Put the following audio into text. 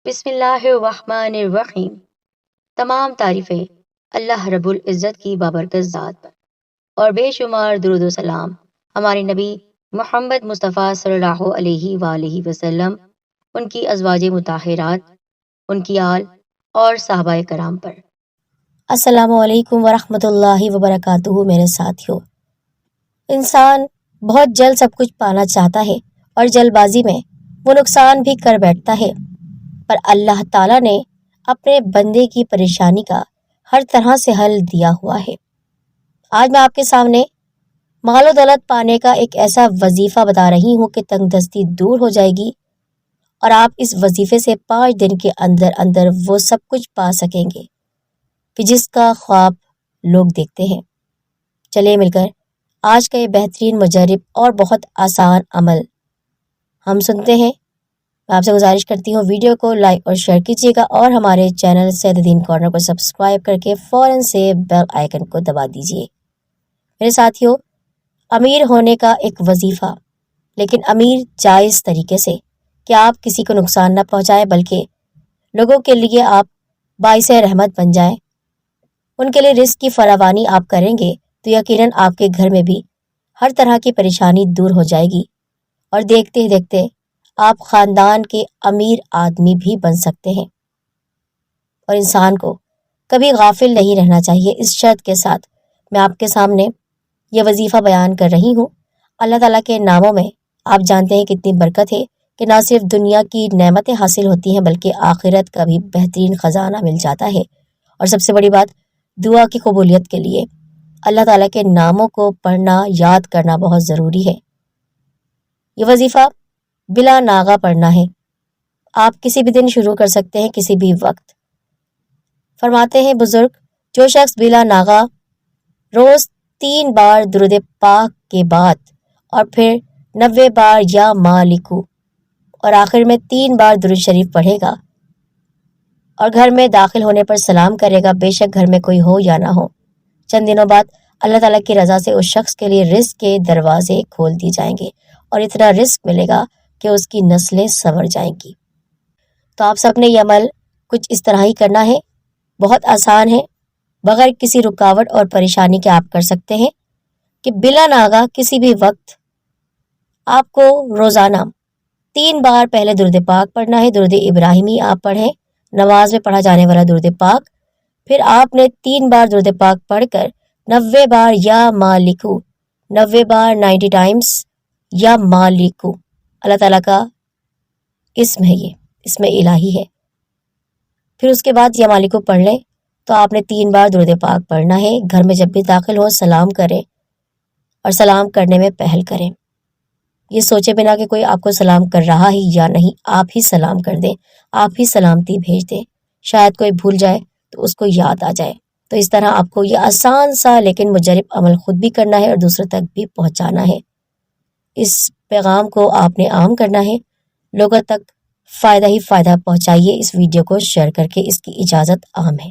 بسم اللہ الرحمن الرحیم۔ تمام تعریفیں اللہ رب العزت کی بابرکت ذات پر، اور بے شمار درود و سلام ہمارے نبی محمد مصطفیٰ صلی اللہ علیہ وآلہ وسلم، ان کی ازواج مطہرات، ان کی آل اور صحابہ کرام پر۔ السلام علیکم ورحمۃ اللہ وبرکاتہ۔ میرے ساتھیوں، انسان بہت جلد سب کچھ پانا چاہتا ہے اور جلد بازی میں وہ نقصان بھی کر بیٹھتا ہے، پر اللہ تعالیٰ نے اپنے بندے کی پریشانی کا ہر طرح سے حل دیا ہوا ہے۔ آج میں آپ کے سامنے مال و دولت پانے کا ایک ایسا وظیفہ بتا رہی ہوں کہ تنگ دستی دور ہو جائے گی اور آپ اس وظیفے سے 5 دن کے اندر اندر وہ سب کچھ پا سکیں گے کہ جس کا خواب لوگ دیکھتے ہیں۔ چلے مل کر آج کا یہ بہترین مجرب اور بہت آسان عمل ہم سنتے ہیں۔ میں آپ سے گزارش کرتی ہوں ویڈیو کو لائک اور شیئر کیجیے گا، اور ہمارے چینل سید الدین کارنر کو سبسکرائب کر کے فوراً سے بیل آئیکن کو دبا دیجیے۔ میرے ساتھیوں، امیر ہونے کا ایک وظیفہ، لیکن امیر جائز طریقے سے، کہ آپ کسی کو نقصان نہ پہنچائیں بلکہ لوگوں کے لیے آپ باعث رحمت بن جائیں، ان کے لیے رزق کی فراوانی آپ کریں گے تو یقیناً آپ کے گھر میں بھی ہر طرح کی پریشانی دور ہو جائے گی، اور دیکھتے ہی دیکھتے آپ خاندان کے امیر آدمی بھی بن سکتے ہیں۔ اور انسان کو کبھی غافل نہیں رہنا چاہیے۔ اس شرط کے ساتھ میں آپ کے سامنے یہ وظیفہ بیان کر رہی ہوں۔ اللہ تعالیٰ کے ناموں میں آپ جانتے ہیں کتنی برکت ہے کہ نہ صرف دنیا کی نعمتیں حاصل ہوتی ہیں بلکہ آخرت کا بھی بہترین خزانہ مل جاتا ہے۔ اور سب سے بڑی بات، دعا کی قبولیت کے لیے اللہ تعالیٰ کے ناموں کو پڑھنا، یاد کرنا بہت ضروری ہے۔ یہ وظیفہ بلا ناغہ پڑھنا ہے۔ آپ کسی بھی دن شروع کر سکتے ہیں، کسی بھی وقت۔ فرماتے ہیں بزرگ، جو شخص بلا ناغہ روز 3 بار درود پاک کے بعد اور پھر 90 بار یا مالکو اور آخر میں 3 بار درود شریف پڑھے گا اور گھر میں داخل ہونے پر سلام کرے گا، بے شک گھر میں کوئی ہو یا نہ ہو، چند دنوں بعد اللہ تعالیٰ کی رضا سے اس شخص کے لیے رزق کے دروازے کھول دیے جائیں گے اور اتنا رزق ملے گا کہ اس کی نسلیں سنور جائیں گی۔ تو آپ سب نے یہ عمل کچھ اس طرح ہی کرنا ہے، بہت آسان ہے، بغیر کسی رکاوٹ اور پریشانی کے آپ کر سکتے ہیں کہ بلا ناغہ کسی بھی وقت آپ کو روزانہ 3 بار پہلے درود پاک پڑھنا ہے۔ درود ابراہیمی آپ پڑھیں، نماز میں پڑھا جانے والا درود پاک، پھر آپ نے 3 بار درود پاک پڑھ کر 90 بار یا مالکو، 90 بار 90 ٹائمز یا مالکو، اللہ تعالیٰ کا اسم ہے، یہ اسم الہی ہے۔ پھر اس کے بعد یا مالکو پڑھ لیں تو آپ نے 3 بار درود پاک پڑھنا ہے۔ گھر میں جب بھی داخل ہو سلام کریں، اور سلام کرنے میں پہل کریں، یہ سوچے بنا کہ کوئی آپ کو سلام کر رہا ہی یا نہیں، آپ ہی سلام کر دیں، آپ ہی سلامتی بھیج دیں، شاید کوئی بھول جائے تو اس کو یاد آ جائے۔ تو اس طرح آپ کو یہ آسان سا لیکن مجرب عمل خود بھی کرنا ہے اور دوسروں تک بھی پہنچانا ہے۔ اس پیغام کو آپ نے عام کرنا ہے، لوگوں تک فائدہ ہی فائدہ پہنچائیے۔ اس ویڈیو کو شیئر کر کے، اس کی اجازت عام ہے۔